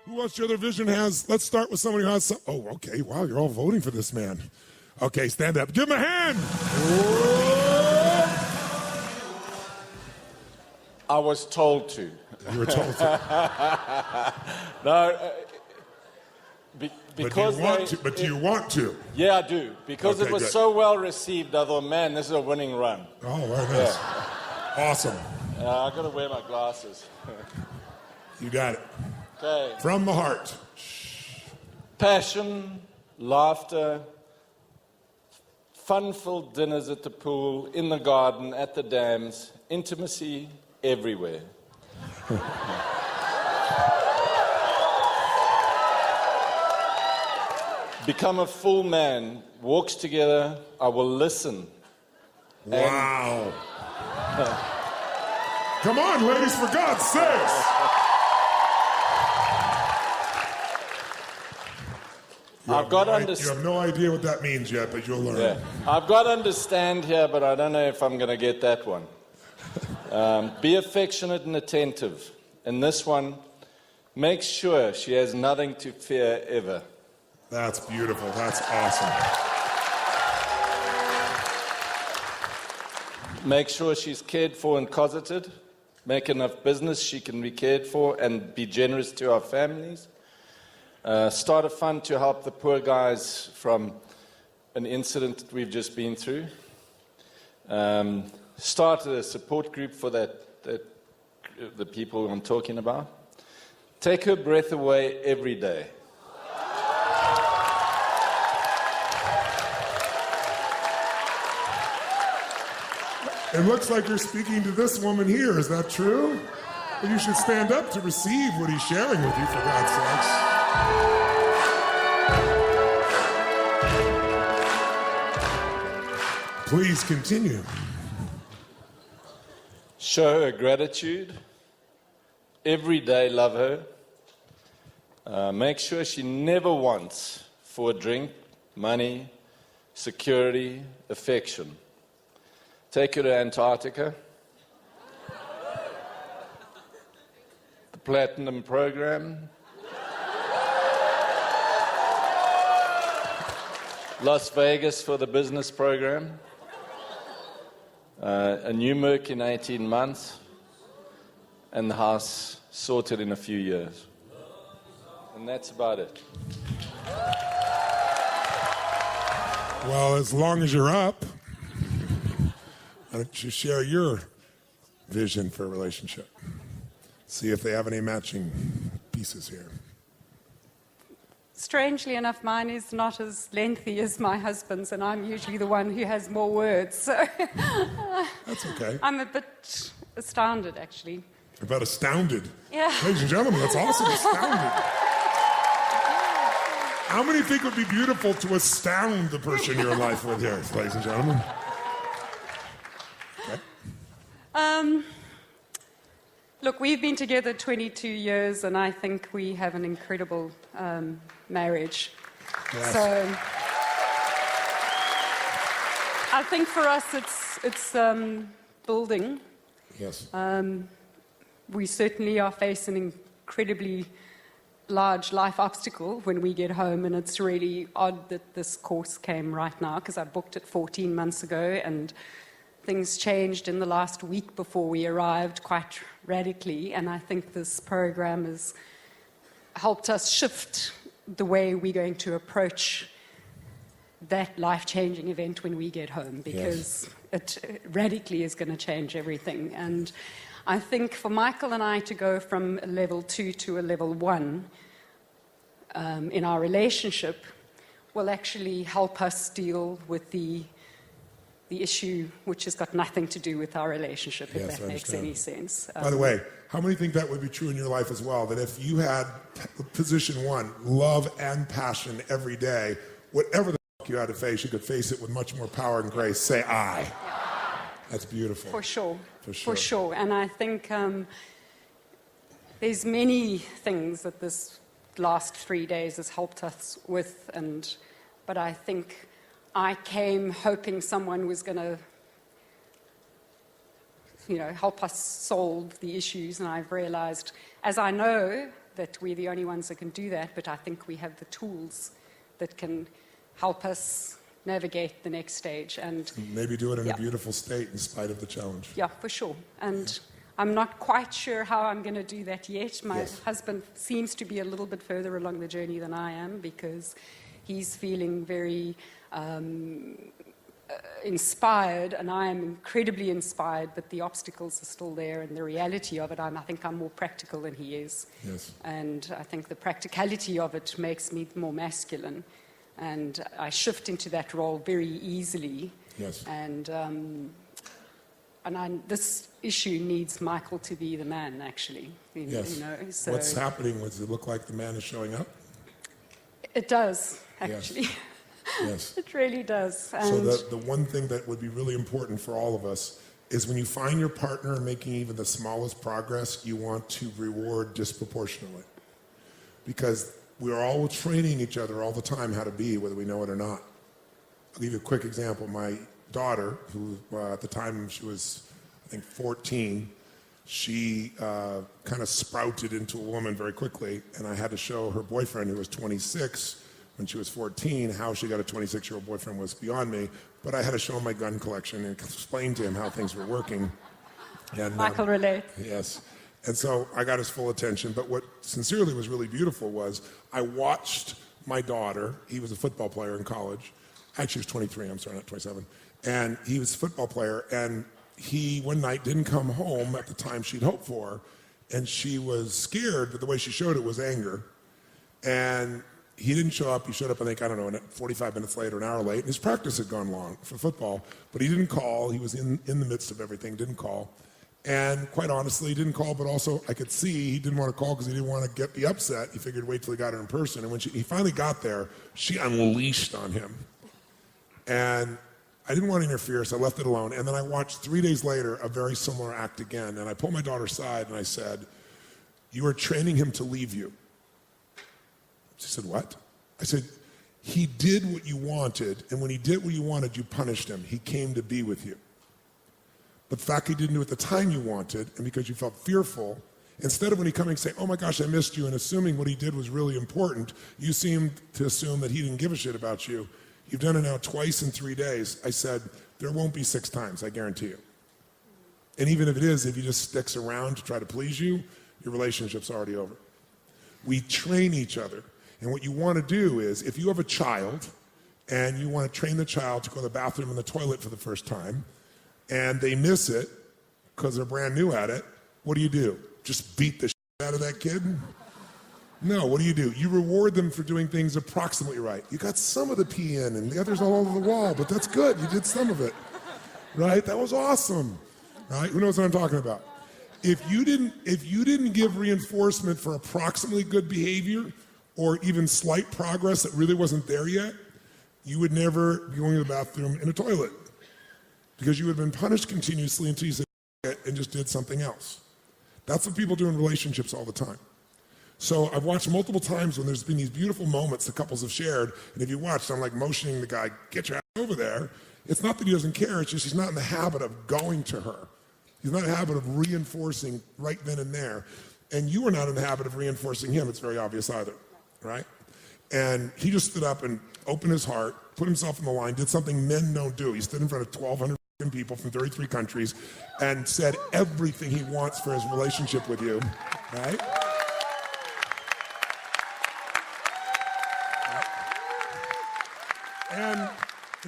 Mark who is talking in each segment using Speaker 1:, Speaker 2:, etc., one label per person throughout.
Speaker 1: Who else your other vision has? Let's start with somebody who has some. Oh, okay. Wow, you're all voting for this man. Okay, stand up. Give him a hand. Whoa.
Speaker 2: I was told to.
Speaker 1: You were told to.
Speaker 2: No, because
Speaker 1: but do you want to?
Speaker 2: Yeah, I do. Because
Speaker 1: Okay,
Speaker 2: it was
Speaker 1: good.
Speaker 2: so well received, I thought, man, this is a winning run.
Speaker 1: Oh, very nice. Awesome.
Speaker 2: I got to wear my glasses.
Speaker 1: You got it.
Speaker 2: Okay.
Speaker 1: From the heart.
Speaker 2: Passion, laughter, fun-filled dinners at the pool, in the garden, at the dams, intimacy everywhere. Become a full man, walks together, I will listen.
Speaker 1: Wow. Come on, ladies, for God's sakes. You have no idea what that means yet, but you'll learn.
Speaker 2: Yeah. I've got to understand here, but I don't know if I'm going to get that one. Be affectionate and attentive. And this one, make sure she has nothing to fear ever.
Speaker 1: That's beautiful. That's awesome.
Speaker 2: Make sure she's cared for and cosseted. Make enough business she can be cared for and be generous to our families. Start a fund to help the poor guys from an incident that we've just been through. Start a support group for the people I'm talking about. Take her breath away every day.
Speaker 1: It looks like you're speaking to this woman here. Is that true? Well, you should stand up to receive what he's sharing with you, for God's sakes. Please continue.
Speaker 2: Show her gratitude. Every day love her. Make sure she never wants for a drink, money, security, affection. Take her to Antarctica. The Platinum Program. Las Vegas for the business program. A new Merc in 18 months. And the house sorted in a few years. And that's about it.
Speaker 1: Well, as long as you're up, why don't you share your vision for a relationship? See if they have any matching pieces here.
Speaker 3: Strangely enough, mine is not as lengthy as my husband's, and I'm usually the one who has more words. So
Speaker 1: that's okay.
Speaker 3: I'm a bit astounded, actually.
Speaker 1: About astounded?
Speaker 3: Yeah.
Speaker 1: Ladies and gentlemen, that's awesome, astounded. How many think it would be beautiful to astound the person you're in life with here, ladies and gentlemen? Okay.
Speaker 3: Look, we've been together 22 years, and I think we have an incredible marriage.
Speaker 1: Yes.
Speaker 3: So I think for us, it's building.
Speaker 1: Yes.
Speaker 3: We certainly are facing an incredibly large life obstacle when we get home, and it's really odd that this course came right now, because I booked it 14 months ago, and things changed in the last week before we arrived quite radically, and I think this program has helped us shift the way we're going to approach that life-changing event when we get home, because it radically is going to change everything. And I think for Michael and I to go from a level 2 to a level 1 in our relationship will actually help us deal with the issue which has got nothing to do with our relationship, if that makes any sense.
Speaker 1: By the way, how many think that would be true in your life as well? That if you had position 1, love and passion every day, whatever the fuck you had to face, you could face it with much more power and grace. Say I. Yeah. That's beautiful.
Speaker 3: For sure.
Speaker 1: For sure.
Speaker 3: For sure. And I think there's many things that this last 3 days has helped us with, but I think I came hoping someone was going to, help us solve the issues, and I've realized, as I know that we're the only ones that can do that, but I think we have the tools that can help us navigate the next stage. And
Speaker 1: maybe do it in a beautiful state in spite of the challenge.
Speaker 3: yeah, for sure. And I'm not quite sure how I'm going to do that yet. My husband seems to be a little bit further along the journey than I am, because he's feeling very inspired, and I am incredibly inspired, but the obstacles are still there, and the reality of it, I think I'm more practical than he is.
Speaker 1: Yes.
Speaker 3: And I think the practicality of it makes me more masculine, and I shift into that role very easily.
Speaker 1: Yes.
Speaker 3: And this issue needs Michael to be the man, actually.
Speaker 1: Yes.
Speaker 3: You know, so
Speaker 1: What's happening? Does it look like the man is showing up?
Speaker 3: it does, actually.
Speaker 1: Yes.
Speaker 3: It really does. And
Speaker 1: So the one thing that would be really important for all of us is when you find your partner making even the smallest progress, you want to reward disproportionately. Because we're all training each other all the time how to be, whether we know it or not. I'll give you a quick example. My daughter, who at the time she was, I think, 14, she kind of sprouted into a woman very quickly, and I had to show her boyfriend, who was 26, when she was 14, how she got a 26-year-old boyfriend was beyond me, but I had to show him my gun collection and explain to him how things were working. And,
Speaker 3: Michael relates.
Speaker 1: Yes. And so I got his full attention, but what sincerely was really beautiful was I watched my daughter, he was a football player in college, actually he was 23, I'm sorry, not 27, and he was a football player, and he one night didn't come home at the time she'd hoped for, and she was scared, but the way she showed it was anger. And he didn't show up. He showed up, I think, I don't know, 45 minutes late or an hour late. And his practice had gone long for football, but he didn't call. He was in the midst of everything, didn't call. And quite honestly, he didn't call, but also I could see he didn't want to call because he didn't want to get the upset. He figured wait till he got her in person. And when he finally got there, she unleashed on him. And I didn't want to interfere, so I left it alone. And then I watched 3 days later a very similar act again. And I pulled my daughter aside and I said, "You are training him to leave you." She said, "What?" I said, "He did what you wanted, and when he did what you wanted, you punished him. He came to be with you. But the fact he didn't do it at the time you wanted, and because you felt fearful, instead of when he coming and say, 'Oh my gosh, I missed you,' and assuming what he did was really important, you seemed to assume that he didn't give a shit about you. You've done it now twice in 3 days." I said, "There won't be 6 times, I guarantee you. And even if it is, if he just sticks around to try to please you, your relationship's already over." We train each other. And what you want to do is, if you have a child and you want to train the child to go to the bathroom and the toilet for the first time, and they miss it because they're brand new at it, what do? Just beat the shit out of that kid? No, what do? You reward them for doing things approximately right. You got some of the pee in and the others all over the wall, but that's good. You did some of it, right? That was awesome, right? Who knows what I'm talking about? If you didn't give reinforcement for approximately good behavior, or even slight progress that really wasn't there yet, you would never be going to the bathroom in a toilet, because you would have been punished continuously until you said it and just did something else. That's what people do in relationships all the time. So I've watched multiple times when there's been these beautiful moments the couples have shared, and if you watched, I'm like motioning the guy, "Get your ass over there." It's not that he doesn't care, it's just he's not in the habit of going to her. He's not in the habit of reinforcing right then and there. And you are not in the habit of reinforcing him, it's very obvious either. Right? And he just stood up and opened his heart, put himself on the line, did something men don't do. He stood in front of 1,200 people from 33 countries and said everything he wants for his relationship with you. Right? And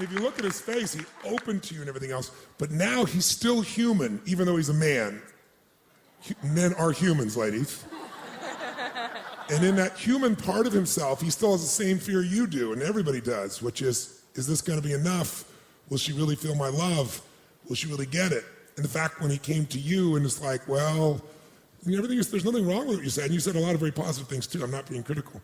Speaker 1: if you look at his face, he opened to you and everything else, but now he's still human, even though he's a man. Men are humans, ladies. And in that human part of himself, he still has the same fear you do, and everybody does, which is this going to be enough? Will she really feel my love? Will she really get it? And the fact when he came to you and it's like, well, everything is, there's nothing wrong with what you said, and you said a lot of very positive things too, I'm not being critical.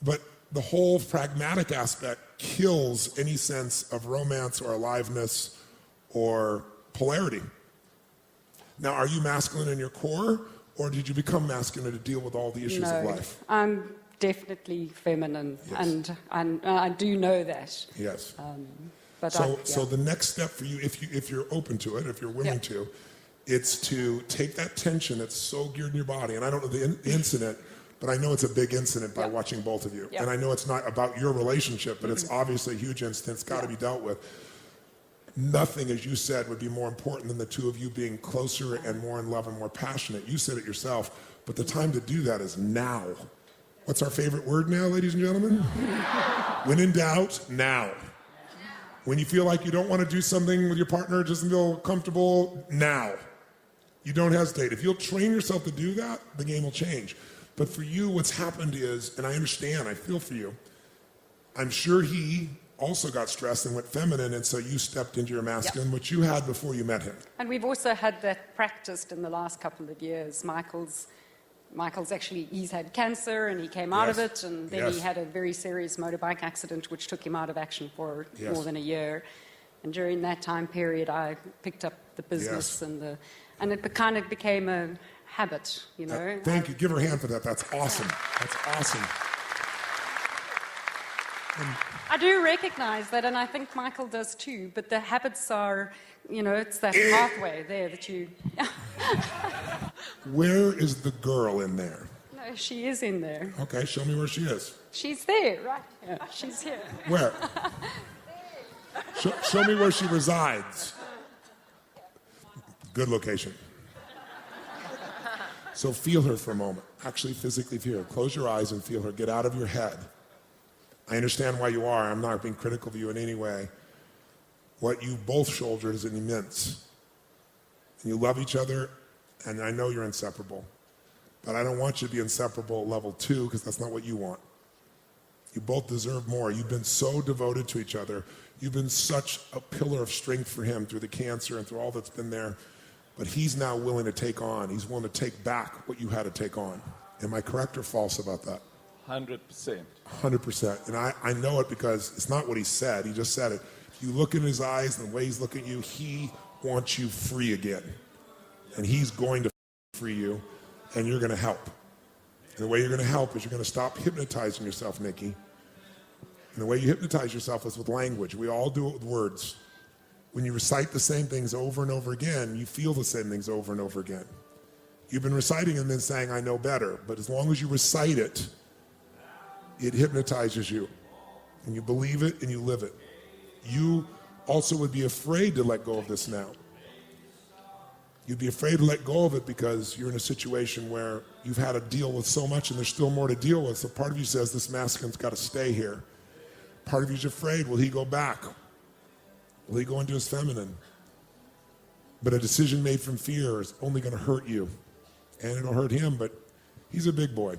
Speaker 1: But the whole pragmatic aspect kills any sense of romance or aliveness or polarity. Now, are you masculine in your core? Or did you become masculine to deal with all the issues of life?
Speaker 3: I'm definitely feminine,
Speaker 1: yes.
Speaker 3: and I do know that.
Speaker 1: Yes.
Speaker 3: But
Speaker 1: so the next step for you, if you're open to it, if you're willing to, it's to take that tension that's so geared in your body. And I don't know the incident, but I know it's a big incident by
Speaker 3: Yeah.
Speaker 1: watching both of you.
Speaker 3: Yeah.
Speaker 1: And I know it's not about your relationship, but it's obviously a huge incident. It's got to
Speaker 3: Yeah.
Speaker 1: be dealt with. Nothing, as you said, would be more important than the two of you being closer and more in love and more passionate. You said it yourself, but the time to do that is now. What's our favorite word now, ladies and gentlemen? When in doubt, now. When you feel like you don't want to do something with your partner, doesn't feel comfortable, now. You don't hesitate. If you'll train yourself to do that, the game will change. But for you, what's happened is, and I understand, I feel for you, I'm sure he also got stressed and went feminine, and so you stepped into your masculine, which you had before you met him.
Speaker 3: And we've also had that practiced in the last couple of years. Michael's actually, he's had cancer and he came out of
Speaker 1: Yes.
Speaker 3: it, and then he
Speaker 1: Yes.
Speaker 3: had a very serious motorbike accident which took him out of action for
Speaker 1: Yes.
Speaker 3: more than a year. And during that time period, I picked up the business
Speaker 1: Yes.
Speaker 3: and it kind of became a habit, you know.
Speaker 1: Thank you. Give her a hand for that. That's awesome. That's awesome.
Speaker 3: I do recognize that, and I think Michael does too, but the habits are, you know, it's that pathway there that you...
Speaker 1: Where is the girl in there?
Speaker 3: No, she is in there.
Speaker 1: Okay, show me where she is.
Speaker 3: She's there, right? Yeah, she's here.
Speaker 1: Where? Show me where she resides. Good location. So feel her for a moment. Actually physically feel her. Close your eyes and feel her. Get out of your head. I understand why you are. I'm not being critical of you in any way. What you both shouldered is immense. And you love each other, and I know you're inseparable. But I don't want you to be inseparable at level 2, because that's not what you want. You both deserve more. You've been so devoted to each other. You've been such a pillar of strength for him through the cancer and through all that's been there. But he's now willing to take on. He's willing to take back what you had to take on. Am I correct or false about that?
Speaker 2: 100%.
Speaker 1: 100%. And I know it because it's not what he said. He just said it. You look in his eyes and the way he's looking at you, he wants you free again. And he's going to free you, and you're going to help. And the way you're going to help is you're going to stop hypnotizing yourself, Nikki. And the way you hypnotize yourself is with language. We all do it with words. When you recite the same things over and over again, you feel the same things over and over again. You've been reciting and then saying, I know better. But as long as you recite it, it hypnotizes you. And you believe it and you live it. You also would be afraid to let go of this now. You'd be afraid to let go of it because you're in a situation where you've had to deal with so much and there's still more to deal with. So part of you says this masculine's got to stay here. Part of you's afraid, will he go back? Will he go into his feminine? But a decision made from fear is only going to hurt you. And it'll hurt him, but he's a big boy.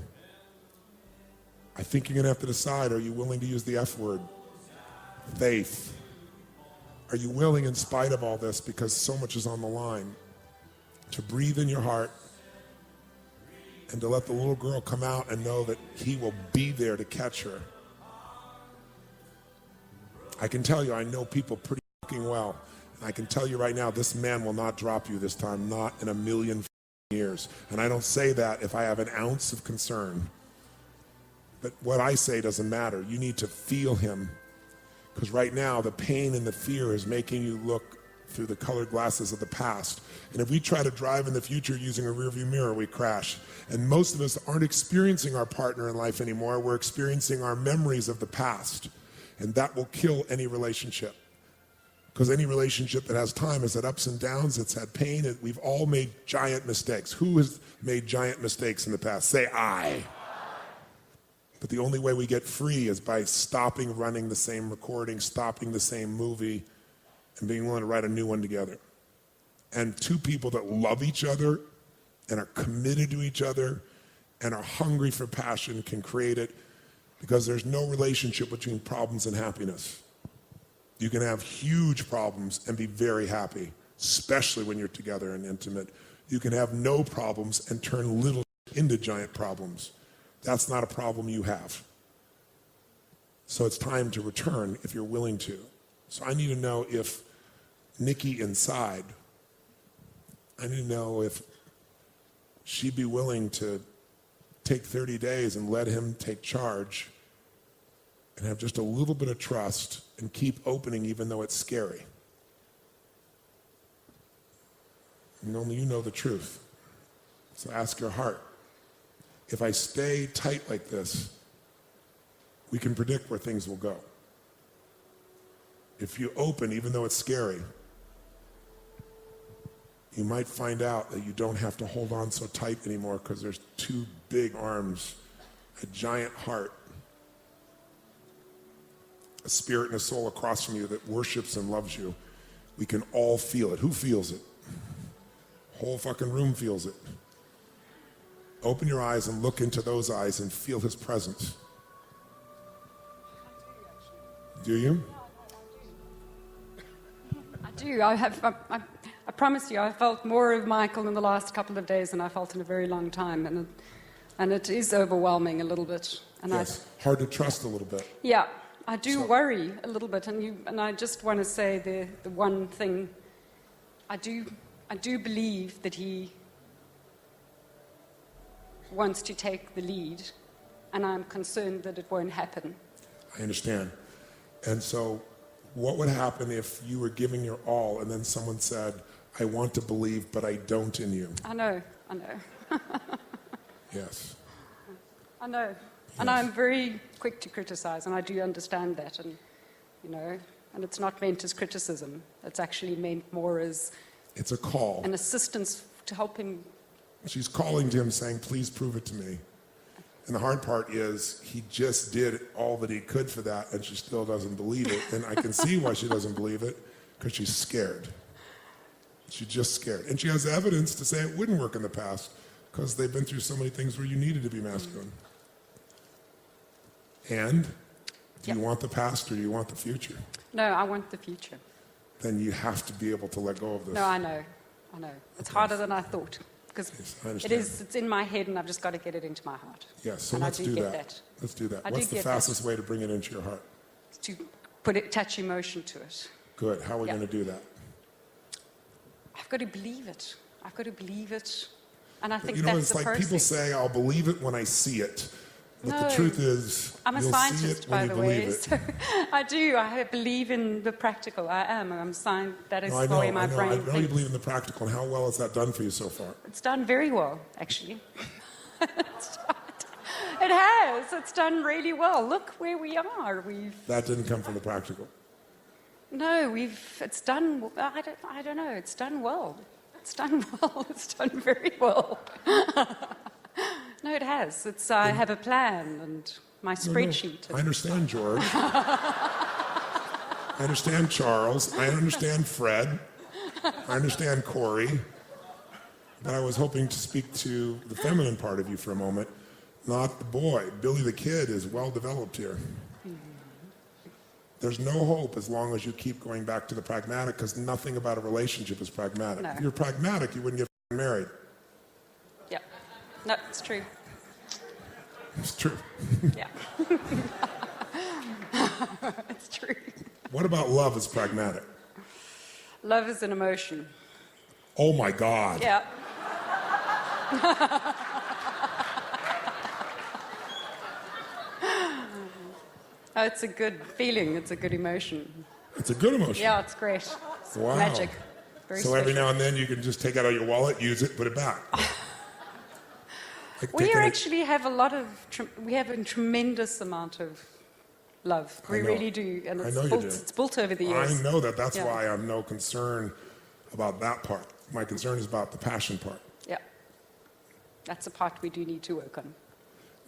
Speaker 1: I think you're going to have to decide, are you willing to use the F word? Faith. Are you willing, in spite of all this, because so much is on the line, to breathe in your heart and to let the little girl come out and know that he will be there to catch her? I can tell you, I know people pretty fucking well. And I can tell you right now, this man will not drop you this time, not in a million years. And I don't say that if I have an ounce of concern. But what I say doesn't matter. You need to feel him. Because right now, the pain and the fear is making you look through the colored glasses of the past. And if we try to drive in the future using a rearview mirror, we crash. And most of us aren't experiencing our partner in life anymore. We're experiencing our memories of the past. And that will kill any relationship. Because any relationship that has time has had ups and downs, it's had pain, and we've all made giant mistakes. Who has made giant mistakes in the past? Say I. But the only way we get free is by stopping running the same recording, stopping the same movie, and being willing to write a new one together. And two people that love each other and are committed to each other and are hungry for passion can create it, because there's no relationship between problems and happiness. You can have huge problems and be very happy, especially when you're together and intimate. You can have no problems and turn little into giant problems. That's not a problem you have. So it's time to return if you're willing to. So I need to know if Nikki inside, I need to know if she'd be willing to take 30 days and let him take charge and have just a little bit of trust and keep opening even though it's scary. And only you know the truth. So ask your heart. if I stay tight like this, we can predict where things will go. If you open, even though it's scary, you might find out that you don't have to hold on so tight anymore because there's two big arms, a giant heart, a spirit and a soul across from you that worships and loves you. We can all feel it. Who feels it? Whole fucking room feels it. Open your eyes and look into those eyes and feel his presence. Do you?
Speaker 3: I do. I promise you, I felt more of Michael in the last couple of days than I felt in a very long time. And it is overwhelming a little bit. And
Speaker 1: Yes. Hard to trust a little bit.
Speaker 3: Yeah, I do worry a little bit. And I just want to say the one thing. I do believe that he wants to take the lead. And I'm concerned that it won't happen.
Speaker 1: I understand. And so what would happen if you were giving your all and then someone said, I want to believe, but I don't in you?
Speaker 3: I know.
Speaker 1: Yes.
Speaker 3: I know. And I'm very quick to criticize, and I do understand that. And, and it's not meant as criticism. It's actually meant more as
Speaker 1: It's a call.
Speaker 3: an assistance to help him.
Speaker 1: She's calling to him saying, please prove it to me. And the hard part is he just did all that he could for that, and she still doesn't believe it. And I can see why she doesn't believe it, because she's scared. She's just scared. And she has evidence to say it wouldn't work in the past, because they've been through so many things where you needed to be masculine. And do you want the past or do you want the future?
Speaker 3: No, I want the future.
Speaker 1: Then you have to be able to let go of this.
Speaker 3: No, I know. It's harder than I thought. Because
Speaker 1: Yes, I understand.
Speaker 3: it's in my head, and I've just got to get it into my heart.
Speaker 1: Yes, so
Speaker 3: And I
Speaker 1: let's
Speaker 3: do
Speaker 1: do
Speaker 3: get
Speaker 1: that.
Speaker 3: that.
Speaker 1: Let's do that.
Speaker 3: I do
Speaker 1: What's the
Speaker 3: get that.
Speaker 1: fastest way to bring it into your heart?
Speaker 3: To attach emotion to it.
Speaker 1: Good. How are we
Speaker 3: Yeah.
Speaker 1: going to do that?
Speaker 3: I've got to believe it. And I think
Speaker 1: You know,
Speaker 3: that's
Speaker 1: it's
Speaker 3: the
Speaker 1: like
Speaker 3: process.
Speaker 1: people say, I'll believe it when I see it. But the
Speaker 3: No.
Speaker 1: truth is,
Speaker 3: I'm a
Speaker 1: you'll
Speaker 3: scientist,
Speaker 1: see it
Speaker 3: by
Speaker 1: when
Speaker 3: the
Speaker 1: you
Speaker 3: way.
Speaker 1: believe it.
Speaker 3: So I do. I believe in the practical. I am. That is
Speaker 1: No, I
Speaker 3: the
Speaker 1: know,
Speaker 3: way my
Speaker 1: I know.
Speaker 3: brain
Speaker 1: I know you
Speaker 3: thinks.
Speaker 1: believe in the practical, and how well has that done for you so far?
Speaker 3: It's done very well, actually. It has. It's done really well. Look where we are.
Speaker 1: That didn't come from the practical.
Speaker 3: It's done. I don't know. It's done well. It's done well. It's done very well. No, it has. I have a plan and my spreadsheet.
Speaker 1: I understand George. I understand Charles. I understand Fred. I understand Corey. But I was hoping to speak to the feminine part of you for a moment, not the boy. Billy the kid is well developed here. There's no hope as long as you keep going back to the pragmatic, because nothing about a relationship is pragmatic.
Speaker 3: No.
Speaker 1: If you're pragmatic, you wouldn't get married.
Speaker 3: Yeah. No, it's true.
Speaker 1: It's true.
Speaker 3: Yeah. It's true.
Speaker 1: What about love as pragmatic?
Speaker 3: Love is an emotion.
Speaker 1: Oh my God.
Speaker 3: Yeah. Oh, it's a good feeling. It's a good emotion.
Speaker 1: It's a good emotion.
Speaker 3: Yeah, it's great. It's
Speaker 1: Wow.
Speaker 3: magic. Very
Speaker 1: So
Speaker 3: special.
Speaker 1: every now and then you can just take it out of your wallet, use it, put it back. Like
Speaker 3: We
Speaker 1: taking
Speaker 3: actually have we have a tremendous amount of love. We
Speaker 1: know.
Speaker 3: really do. And
Speaker 1: I
Speaker 3: it's
Speaker 1: know you
Speaker 3: built,
Speaker 1: do.
Speaker 3: it's built over the years.
Speaker 1: I know that. That's
Speaker 3: Yeah.
Speaker 1: why I'm no concern about that part. My concern is about the passion part.
Speaker 3: Yeah. That's a part we do need to work on.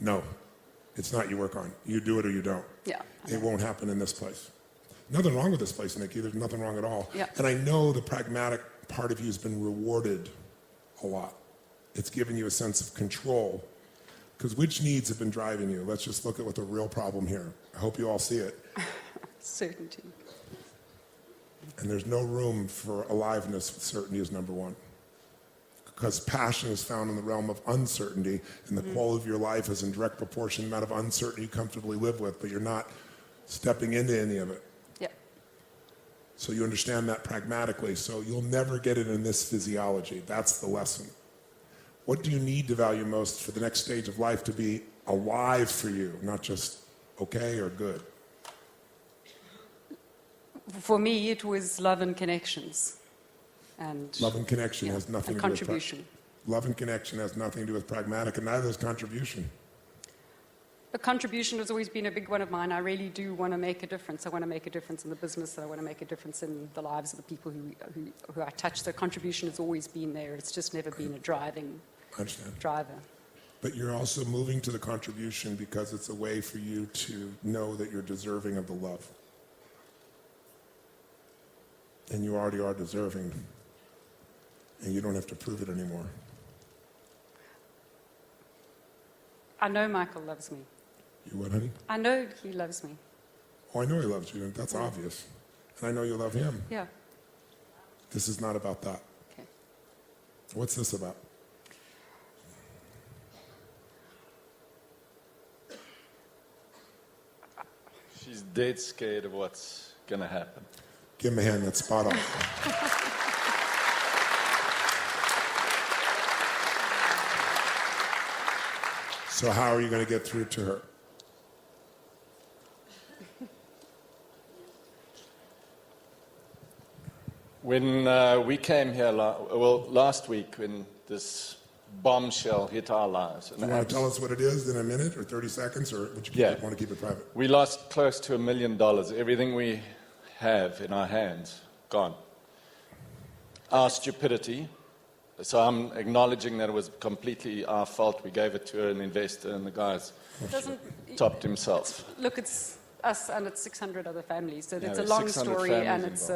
Speaker 1: No, it's not you work on. You do it or you don't.
Speaker 3: Yeah.
Speaker 1: It won't happen in this place. Nothing wrong with this place, Nikki. There's nothing wrong at all.
Speaker 3: Yeah.
Speaker 1: And I know the pragmatic part of you has been rewarded a lot. It's given you a sense of control. Because which needs have been driving you? Let's just look at what the real problem here. I hope you all see it.
Speaker 3: Certainty.
Speaker 1: And there's no room for aliveness with certainty is number one. Because passion is found in the realm of uncertainty, and the quality of your life is in direct proportion to the amount of uncertainty you comfortably live with, but you're not stepping into any of it.
Speaker 3: Yeah.
Speaker 1: So you understand that pragmatically. So you'll never get it in this physiology. That's the lesson. What do you need to value most for the next stage of life to be alive for you, not just okay or good?
Speaker 3: For me, it was love and connections. And
Speaker 1: Love and connection has nothing
Speaker 3: and
Speaker 1: to do with
Speaker 3: contribution.
Speaker 1: Love and connection has nothing to do with pragmatic, and neither is contribution.
Speaker 3: The contribution has always been a big one of mine. I really do want to make a difference. I want to make a difference in the business. I want to make a difference in the lives of the people who I touch. The contribution has always been there. It's just never been a driving driver.
Speaker 1: But you're also moving to the contribution because it's a way for you to know that you're deserving of the love. And you already are deserving. And you don't have to prove it anymore.
Speaker 3: I know Michael loves me.
Speaker 1: You what, honey?
Speaker 3: I know he loves me.
Speaker 1: Oh, I know he loves you. That's obvious. And I know you love him.
Speaker 3: Yeah.
Speaker 1: This is not about that.
Speaker 3: Okay.
Speaker 1: What's this about?
Speaker 2: She's dead scared of what's going to happen.
Speaker 1: Give him a hand. That's spot on. So how are you going to get through to her?
Speaker 2: When we came here, last week, when this bombshell hit our lives.
Speaker 1: You want to tell us what it is in a minute or 30 seconds, or would you want to keep it private?
Speaker 2: We lost close to $1 million. Everything we have in our hands, gone. Our stupidity. So I'm acknowledging that it was completely our fault. We gave it to an investor, and the guy's topped himself.
Speaker 3: Look, it's us and it's 600 other families. So it's a
Speaker 2: there's
Speaker 3: long
Speaker 2: 600
Speaker 3: story,
Speaker 2: families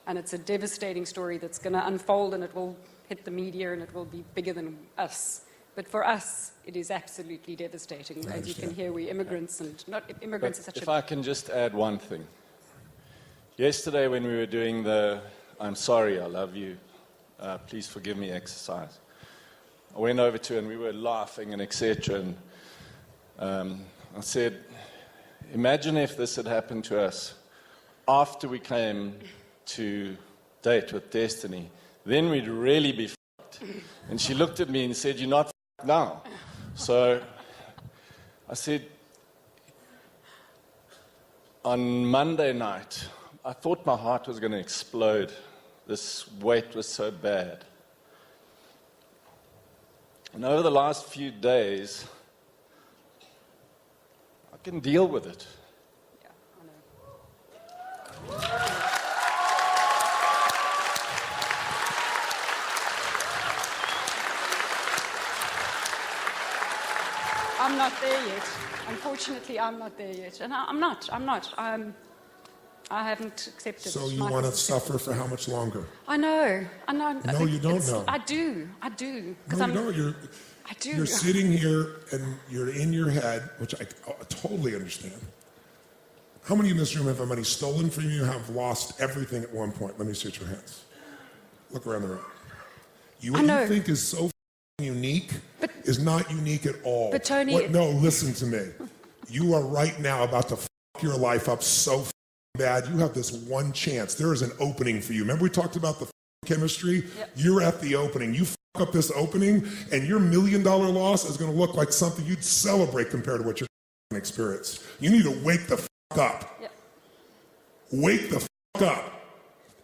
Speaker 3: and it's a devastating story that's going to unfold, and it will hit the media, and it will be bigger than us. But for us, it is absolutely devastating. As you can hear, we're immigrants, and not immigrants.
Speaker 2: But if I can just add one thing. Yesterday, when we were doing the "I'm sorry, I love you, please forgive me" exercise, I went over to her and we were laughing and etc. And I said, imagine if this had happened to us after we came to date with Destiny, then we'd really be fucked. And she looked at me and said, "You're not fucked now." So I said, on Monday night, I thought my heart was going to explode. This weight was so bad. And over the last few days, I can deal with it.
Speaker 3: Yeah, I know. I'm not there yet. Unfortunately, I'm not there yet. And I'm not. I haven't accepted.
Speaker 1: So you want to suffer for how much longer?
Speaker 3: I know.
Speaker 1: No, you don't know.
Speaker 3: I do.
Speaker 1: No, you don't.
Speaker 3: I do.
Speaker 1: You're sitting here and you're in your head, which I totally understand. How many in this room have had money stolen from you, have lost everything at one point? Let me see your hands. Look around the room. What you think is so unique is not unique at all.
Speaker 3: But Tony...
Speaker 1: No, listen to me. You are right now about to fuck your life up so bad. You have this one chance. There is an opening for you. Remember we talked about the chemistry? Yep. You're at the opening. You fuck up this opening, and your $1 million loss is going to look like something you'd celebrate compared to what you're experienced. You need to wake the fuck up. Yep. Wake the fuck up.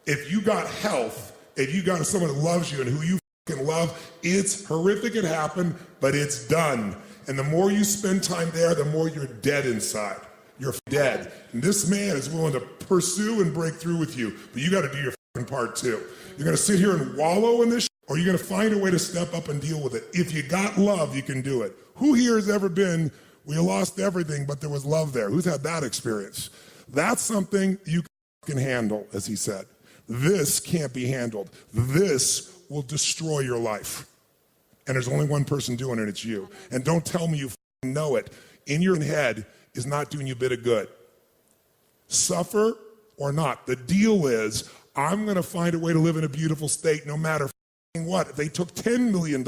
Speaker 1: If you got health, if you got someone that loves you and who you fucking love, it's horrific it happened, but it's done. And the more you spend time there, the more you're dead inside. You're dead. And this man is willing to pursue and break through with you, but you got to do your fucking part too. You're going to sit here and wallow in this, or you're going to find a way to step up and deal with it. If you got love, you can do it. Who here has ever been, we lost everything, but there was love there? Who's had that experience? That's something you can handle, as he said. This can't be handled. This will destroy your life. And there's only one person doing it, it's you. And don't tell me you know it. In your head is not doing you a bit of good. Suffer or not. The deal is, I'm going to find a way to live in a beautiful state no matter what. If they took $10 million,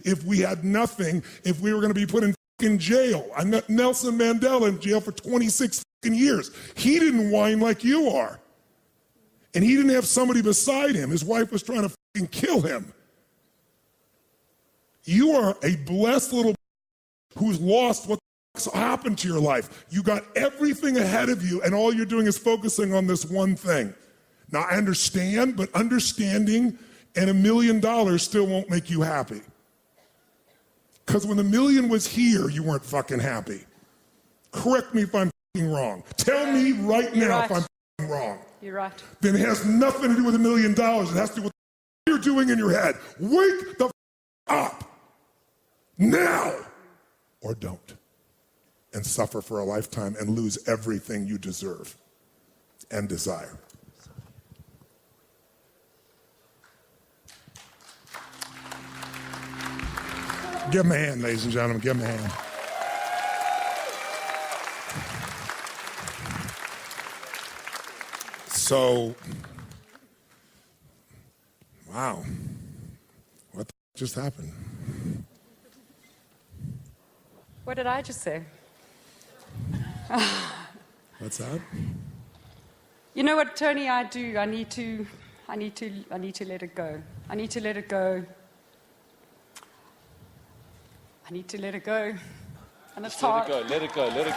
Speaker 1: if we had nothing, if we were going to be put in jail. I met Nelson Mandela in jail for 26 years. He didn't whine like you are. And he didn't have somebody beside him. His wife was trying to kill him. You are a blessed little who's lost what happened to your life. You got everything ahead of you, and all you're doing is focusing on this one thing. Now, I understand, but understanding And $1 million still won't make you happy. Because when the million was here, you weren't fucking happy. Correct me if I'm fucking wrong. Tell me right now if I'm fucking wrong.
Speaker 3: You're right.
Speaker 1: Then it has nothing to do with $1 million. It has to do with what you're doing in your head. Wake the up. Now. Or don't. And suffer for a lifetime and lose everything you deserve and desire. Give him a hand, ladies and gentlemen. Give him a hand. So, wow. What the just happened?
Speaker 3: What did I just say?
Speaker 1: What's that?
Speaker 3: You know what, Tony, I do? I need to let it go. I need to let it go. I need to let it go. And it's hard.
Speaker 2: Let it go. Let it go. Let it go.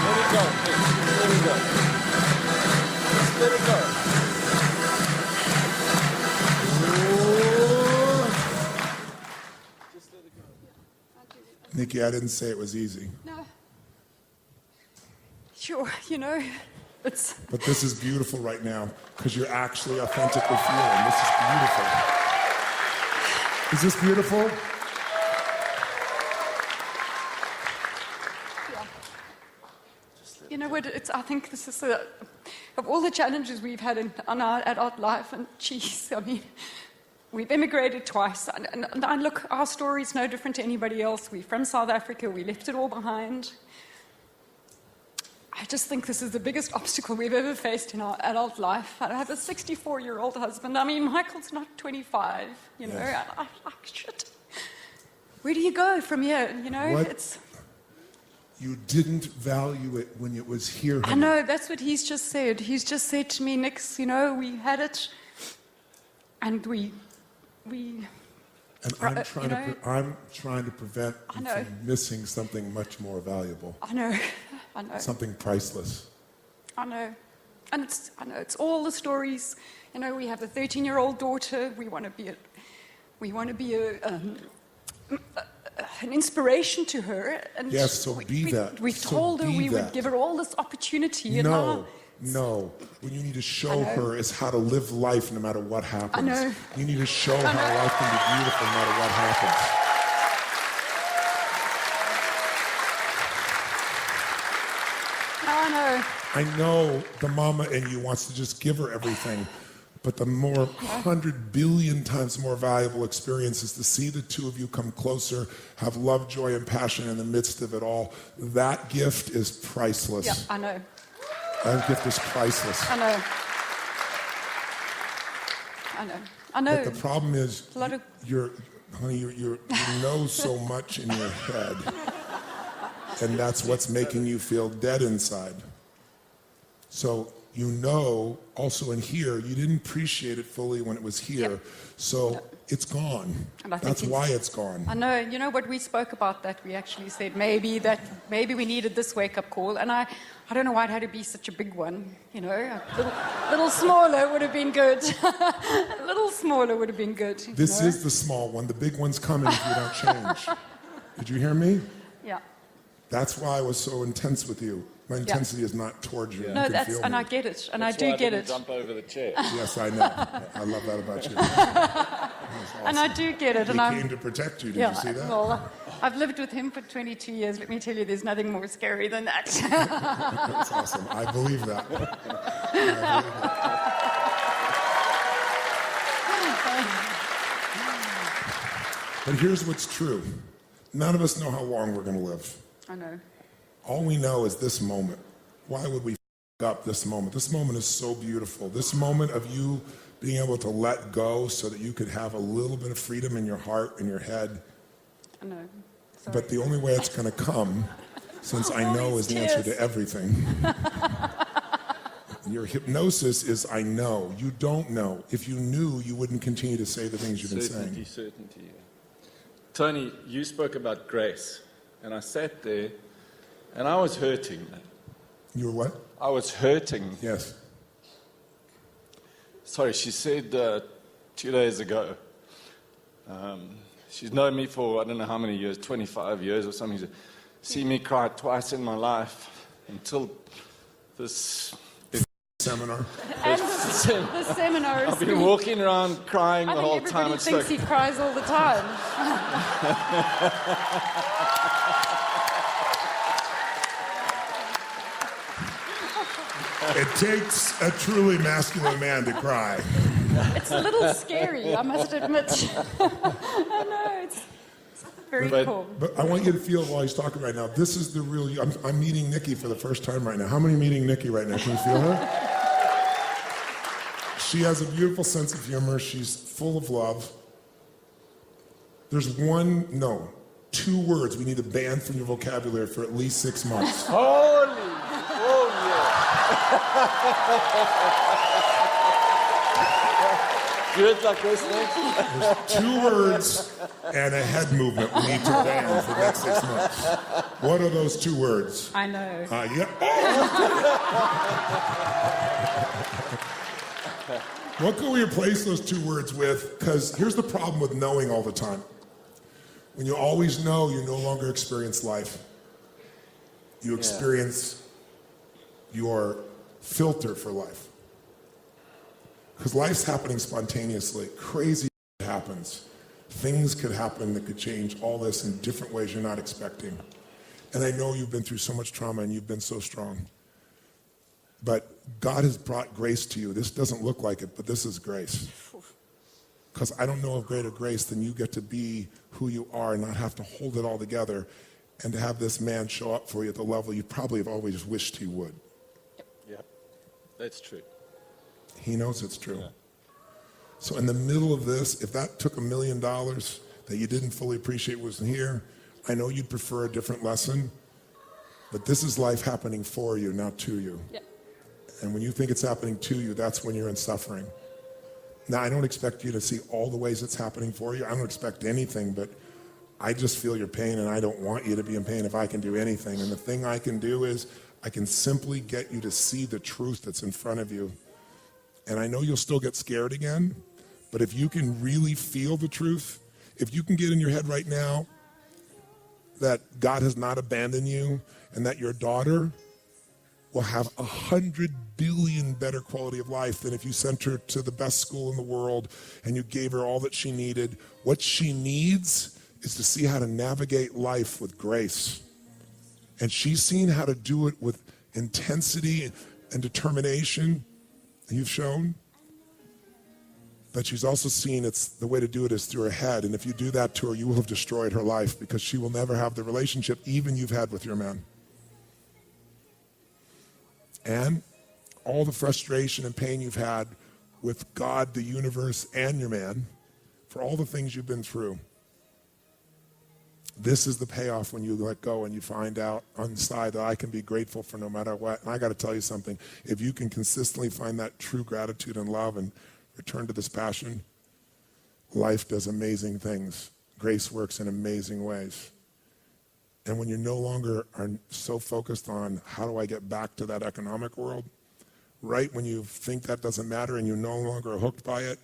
Speaker 2: Let it go. Let it go. Just let it go.
Speaker 1: Nikki, I didn't say it was easy.
Speaker 3: No. Sure, you know, it's...
Speaker 1: But this is beautiful right now because you're actually authentically feeling. This is beautiful. Is this beautiful?
Speaker 3: Yeah. You know what, I think this is of all the challenges we've had in our adult life, and geez, I mean, we've immigrated twice, and look, our story is no different to anybody else. We're from South Africa, we left it all behind. I just think this is the biggest obstacle we've ever faced in our adult life. I have a 64-year-old husband. I mean, Michael's not 25, you know.
Speaker 1: Yes.
Speaker 3: I'm like, shit. Where do you go from here, you know?
Speaker 1: What? You didn't value it when it was here.
Speaker 3: I know, that's what he's just said. He's just said to me, Nix, you know, we had it, and we
Speaker 1: And I'm trying to prevent you from missing something much more valuable.
Speaker 3: I know.
Speaker 1: Something priceless.
Speaker 3: I know. And it's all the stories. You know, we have a 13-year-old daughter. We want to be an inspiration to her. And
Speaker 1: Yes, so be that.
Speaker 3: We
Speaker 1: So
Speaker 3: told her
Speaker 1: be
Speaker 3: we
Speaker 1: that.
Speaker 3: would give her all this opportunity. And
Speaker 1: No. What you need to show her is how to live life no matter what happens.
Speaker 3: I know.
Speaker 1: You need to show her how life can be beautiful no matter what happens. I know the mama in you wants to just give her everything, but the more 100 billion times more valuable experience is to see the two of you come closer, have love, joy, and passion in the midst of it all. That gift is priceless.
Speaker 3: Yeah, I know.
Speaker 1: That gift is priceless.
Speaker 3: I know.
Speaker 1: But the problem is, you know so much in your head, and that's what's making you feel dead inside. So you know, also in here, you didn't appreciate it fully when it was here, so it's gone. That's why it's gone.
Speaker 3: I know. You know what we spoke about that? We actually said maybe we needed this wake-up call, and I don't know why it had to be such a big one. You know, a little smaller would have been good. A little smaller would have been good.
Speaker 1: This is the small one. The big one's coming if you don't change. Did you hear me?
Speaker 3: Yeah.
Speaker 1: That's why I was so intense with you. My intensity is not towards you.
Speaker 3: No,
Speaker 1: you feel me.
Speaker 3: I get it, and
Speaker 2: That's
Speaker 3: I do
Speaker 2: why
Speaker 3: get
Speaker 2: didn't
Speaker 3: it.
Speaker 2: Jump over the chair.
Speaker 1: Yes, I know. I love that about you. Awesome.
Speaker 3: And I do get it.
Speaker 1: He
Speaker 3: and
Speaker 1: came to protect you. Did you see that?
Speaker 3: Well, I've lived with him for 22 years. Let me tell you, there's nothing more scary than that.
Speaker 1: That's awesome. I believe that. But here's what's true. None of us know how long we're going to live.
Speaker 3: I know.
Speaker 1: All we know is this moment. Why would we up this moment? This moment is so beautiful. This moment of you being able to let go so that you could have a little bit of freedom in your heart and your head.
Speaker 3: I know. Sorry.
Speaker 1: But the only way it's going to come, since I know is the answer to everything. Your hypnosis is I know. You don't know. If you knew, you wouldn't continue to say the things you've been saying.
Speaker 2: Certainty. Tony, you spoke about grace, and I sat there, and I was hurting.
Speaker 1: You were what?
Speaker 2: I was hurting.
Speaker 1: Yes.
Speaker 2: Sorry, she said 2 days ago, she's known me for I don't know how many years, 25 years or something. She said, see me cry twice in my life until this
Speaker 1: Seminar.
Speaker 3: And the seminar is
Speaker 2: I've been walking around crying
Speaker 3: I
Speaker 2: the
Speaker 3: think
Speaker 2: whole
Speaker 3: everybody
Speaker 2: time. It's
Speaker 3: thinks
Speaker 2: like,
Speaker 3: he cries all the time.
Speaker 1: It takes a truly masculine man to cry.
Speaker 3: It's a little scary, I must admit. I know, it's very cool.
Speaker 1: But I want you to feel while he's talking right now, this is the real you. I'm meeting Nikki for the first time right now. How many are meeting Nikki right now? Can you feel her? She has a beautiful sense of humor. She's full of love. There's two words we need to ban from your vocabulary for at least 6 months.
Speaker 2: holy, oh yeah. Good like this, Nick?
Speaker 1: There's 2 words and a head movement we need to ban for the next 6 months. What are those 2 words?
Speaker 3: I know.
Speaker 1: What can we replace those 2 words with? Because here's the problem with knowing all the time. When you always know, you no longer experience life. You experience your filter for life. Because life's happening spontaneously. Crazy happens. Things could happen that could change all this in different ways you're not expecting. And I know you've been through so much trauma and you've been so strong. But God has brought grace to you. This doesn't look like it, but this is grace. Because I don't know of greater grace than you get to be who you are and not have to hold it all together and to have this man show up for you at the level you probably have always wished he would.
Speaker 2: Yep, that's true.
Speaker 1: He knows it's true.
Speaker 2: Yeah.
Speaker 1: So in the middle of this, if that took $1 million that you didn't fully appreciate wasn't here, I know you'd prefer a different lesson, but this is life happening for you, not to you.
Speaker 3: Yep.
Speaker 1: And when you think it's happening to you, that's when you're in suffering. Now, I don't expect you to see all the ways it's happening for you. I don't expect anything, but I just feel your pain, and I don't want you to be in pain if I can do anything. And the thing I can do is I can simply get you to see the truth that's in front of you. And I know you'll still get scared again, but if you can really feel the truth, if you can get in your head right now that God has not abandoned you and that your daughter will have 100 billion better quality of life than if you sent her to the best school in the world and you gave her all that she needed. What she needs is to see how to navigate life with grace. And she's seen how to do it with intensity and determination you've shown. But she's also seen the way to do it is through her head. And if you do that to her, you will have destroyed her life because she will never have the relationship even you've had with your man. And all the frustration and pain you've had with God, the universe, and your man, for all the things you've been through, this is the payoff when you let go and you find out on the side that I can be grateful for no matter what. And I got to tell you something. If you can consistently find that true gratitude and love and return to this passion, life does amazing things. Grace works in amazing ways. And when you no longer are so focused on how do I get back to that economic world, right when you think that doesn't matter and you no longer are hooked by it,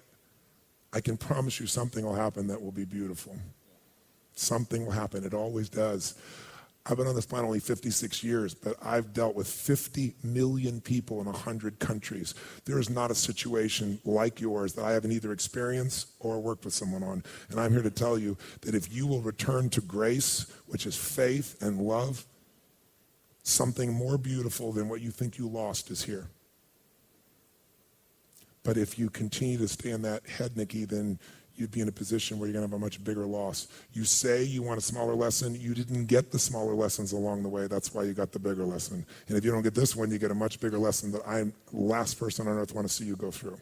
Speaker 1: I can promise you something will happen that will be beautiful. Something will happen. It always does. I've been on this planet only 56 years, but I've dealt with 50 million people in 100 countries. There is not a situation like yours that I haven't either experienced or worked with someone on. And I'm here to tell you that if you will return to grace, which is faith and love, something more beautiful than what you think you lost is here. But if you continue to stay in that head, Nikki, then you'd be in a position where you're going to have a much bigger loss. You say you want a smaller lesson. You didn't get the smaller lessons along the way. That's why you got the bigger lesson. And if you don't get this one, you get a much bigger lesson that I'm the last person on earth want to see you go through.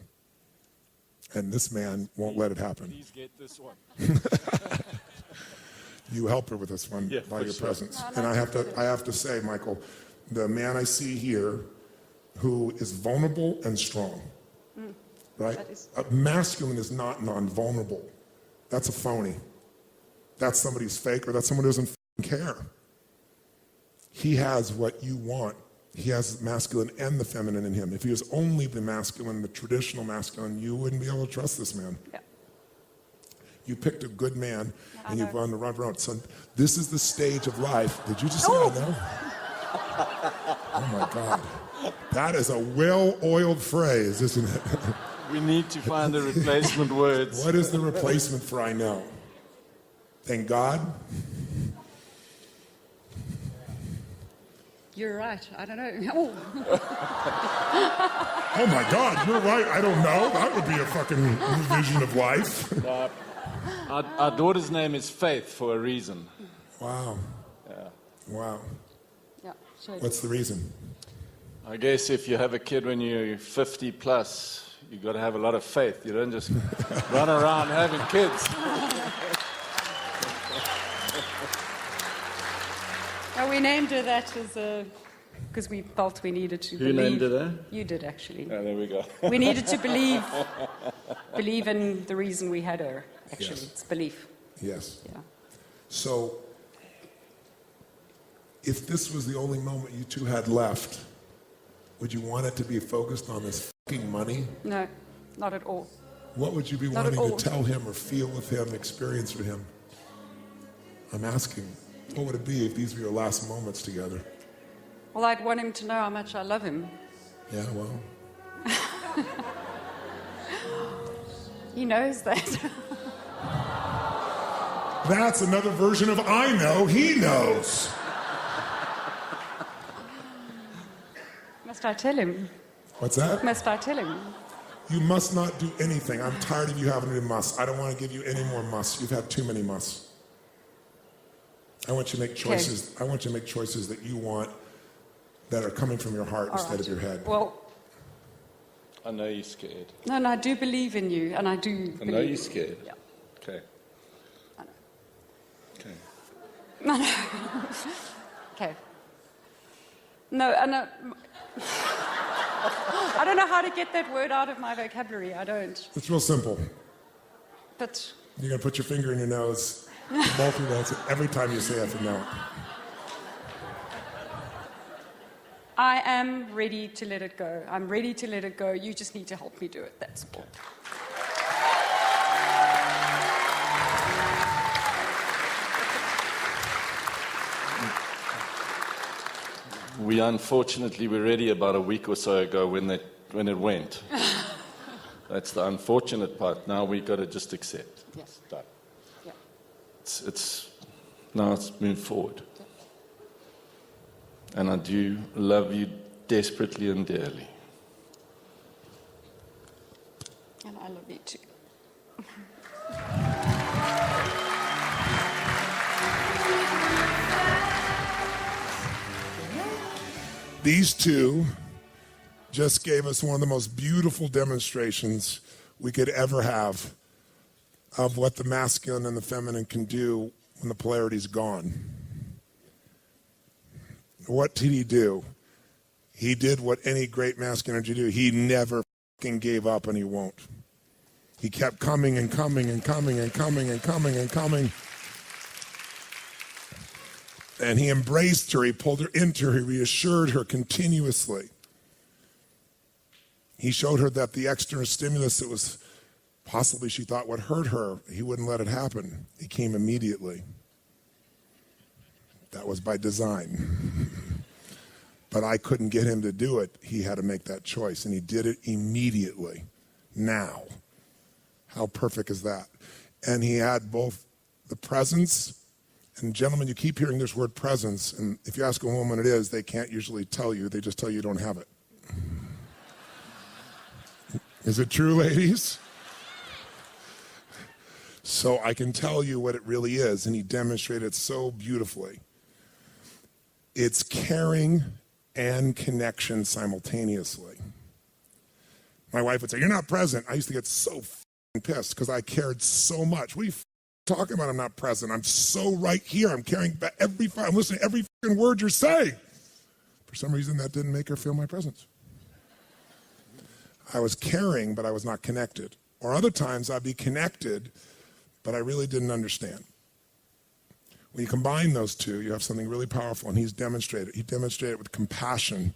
Speaker 1: And this man won't let it happen.
Speaker 2: Please get this one.
Speaker 1: You help her with this one by your presence. And I have to say, Michael, the man I see here who is vulnerable and strong, right? Masculine is not non-vulnerable. That's a phony. That's somebody who's fake, or that's someone who doesn't care. He has what you want, He has the masculine and the feminine in him. If he was only the masculine, the traditional masculine, you wouldn't be able to trust this man.
Speaker 3: Yeah.
Speaker 1: You picked a good man,
Speaker 3: I
Speaker 1: and you've
Speaker 3: know.
Speaker 1: gone the wrong road. So this is the stage of life. Did you just say I know? Oh my God. That is a well-oiled phrase, isn't it?
Speaker 2: We need to find the replacement words.
Speaker 1: What is the replacement for I know? Thank God.
Speaker 3: You're right. I don't know. Oh.
Speaker 1: Oh my God, you're right. I don't know. That would be a fucking new vision of life.
Speaker 2: Our daughter's name is Faith for a reason.
Speaker 1: Wow.
Speaker 2: Yeah.
Speaker 1: Wow.
Speaker 3: Yeah, sure.
Speaker 1: What's the reason?
Speaker 2: I guess if you have a kid when you're 50 plus, you got to have a lot of faith. You don't just run around having kids.
Speaker 3: No, we named her that because we felt we needed to
Speaker 2: Who
Speaker 3: believe.
Speaker 2: named her that?
Speaker 3: You did, actually.
Speaker 2: Oh, there we go.
Speaker 3: We needed to believe in the reason we had her, actually.
Speaker 1: Yes.
Speaker 3: It's belief.
Speaker 1: Yes.
Speaker 3: Yeah.
Speaker 1: So, if this was the only moment you two had left, would you want it to be focused on this fucking money?
Speaker 3: No, not at all.
Speaker 1: What would you be
Speaker 3: Not at
Speaker 1: wanting
Speaker 3: all.
Speaker 1: to tell him or feel with him, experience with him? I'm asking, what would it be if these were your last moments together?
Speaker 3: Well, I'd want him to know how much I love him.
Speaker 1: Yeah, well,
Speaker 3: He knows that.
Speaker 1: that's another version of I know, he knows.
Speaker 3: Must I tell him?
Speaker 1: What's that?
Speaker 3: Must I tell him?
Speaker 1: You must not do anything. I'm tired of you having to do musts. I don't want to give you any more musts. You've had too many musts. I want you to make choices. I want you to make choices that you want that are coming from your heart
Speaker 3: All
Speaker 1: instead
Speaker 3: right.
Speaker 1: of your head.
Speaker 3: Well,
Speaker 2: I know you're scared.
Speaker 3: no, I do believe in you, and I do
Speaker 2: I
Speaker 3: believe.
Speaker 2: know you're scared.
Speaker 3: Yeah.
Speaker 2: Okay.
Speaker 3: I know.
Speaker 2: Okay.
Speaker 3: No, no. Okay. No, I don't know how to get that word out of my vocabulary. I don't.
Speaker 1: It's real simple.
Speaker 3: But
Speaker 1: You're going to put your finger in your nose, multi-dance it every time you say F and no.
Speaker 3: I am ready to let it go. I'm ready to let it go. You just need to help me do it. That's all.
Speaker 2: We unfortunately were ready about a week or so ago when it went. That's the unfortunate part. Now we got to just accept.
Speaker 3: Yes.
Speaker 2: It's done.
Speaker 3: Yeah.
Speaker 2: Now it's moved forward. And I do love you desperately and dearly.
Speaker 3: And I love you too.
Speaker 1: These two just gave us one of the most beautiful demonstrations we could ever have of what the masculine and the feminine can do when the polarity's gone. What did he do? He did what any great masculine energy do. He never fucking gave up, and he won't. He kept coming and coming and coming and coming and coming and coming. And he embraced her, he pulled her into her, he reassured her continuously. He showed her that the external stimulus that was possibly she thought would hurt her, he wouldn't let it happen. It came immediately. That was by design. But I couldn't get him to do it. He had to make that choice, and he did it immediately. Now. How perfect is that? And he had both the presence. And gentlemen, you keep hearing this word presence, and if you ask a woman what it is, they can't usually tell you. They just tell you don't have it. Is it true, ladies? So I can tell you what it really is, and he demonstrated it so beautifully. It's caring and connection simultaneously. My wife would say, "You're not present." I used to get so pissed because I cared so much. What are you talking about? I'm not present. I'm so right here. I'm carrying back I'm listening to every fucking word you're saying. For some reason, that didn't make her feel my presence. I was caring, but I was not connected. Or other times, I'd be connected, but I really didn't understand. When you combine those two, you have something really powerful, and he's demonstrated. He demonstrated it with compassion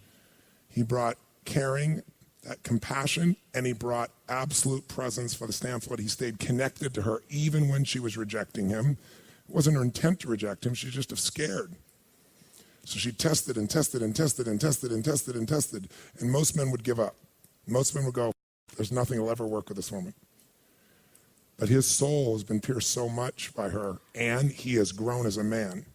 Speaker 1: He brought caring, that compassion, and he brought absolute presence for the standpoint. He stayed connected to her even when she was rejecting him. It wasn't her intent to reject him, she was just scared. So she tested and tested and tested and tested and tested and tested, and most men would give up. Most men would go, there's nothing that'll ever work with this woman. But his soul has been pierced so much by her, and he has grown as a man.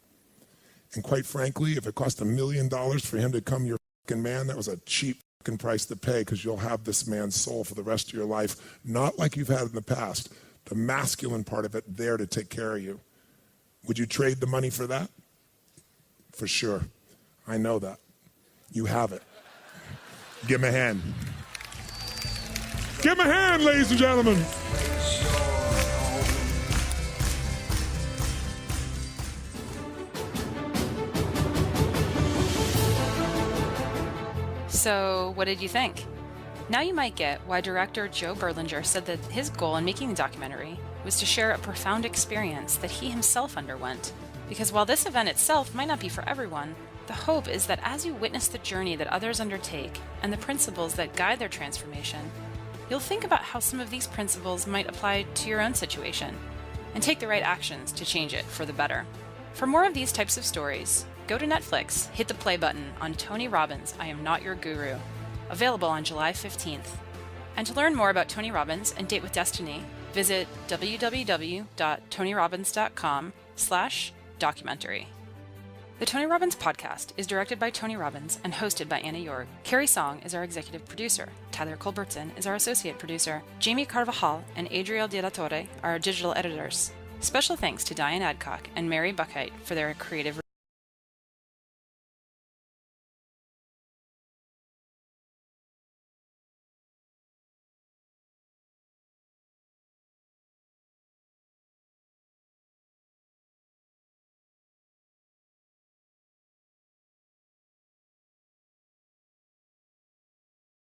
Speaker 1: And quite frankly, if it cost $1 million for him to become your fucking man, that was a cheap fucking price to pay, because you'll have this man's soul for the rest of your life, not like you've had in the past. The masculine part of it there to take care of you. Would you trade the money for that? For sure. I know that. You have it. Give him a hand. Give him a hand, ladies and gentlemen.
Speaker 4: So, what did you think? Now you might get why director Joe Berlinger said that his goal in making the documentary was to share a profound experience that he himself underwent. Because while this event itself might not be for everyone, the hope is that as you witness the journey that others undertake and the principles that guide their transformation, you'll think about how some of these principles might apply to your own situation and take the right actions to change it for the better. For more of these types of stories, go to Netflix, hit the play button on Tony Robbins' I Am Not Your Guru, available on July 15th. And to learn more about Tony Robbins and Date with Destiny, visit www.tonyrobbins.com/documentary. The Tony Robbins podcast is directed by Tony Robbins and hosted by Anna Yorg. Carrie Song is our executive producer. Tyler Culbertson is our associate producer. Jamie Carvajal and Adriel De La Torre are our digital editors. Special thanks to Diane Adcock and Mary Buckheit for their creative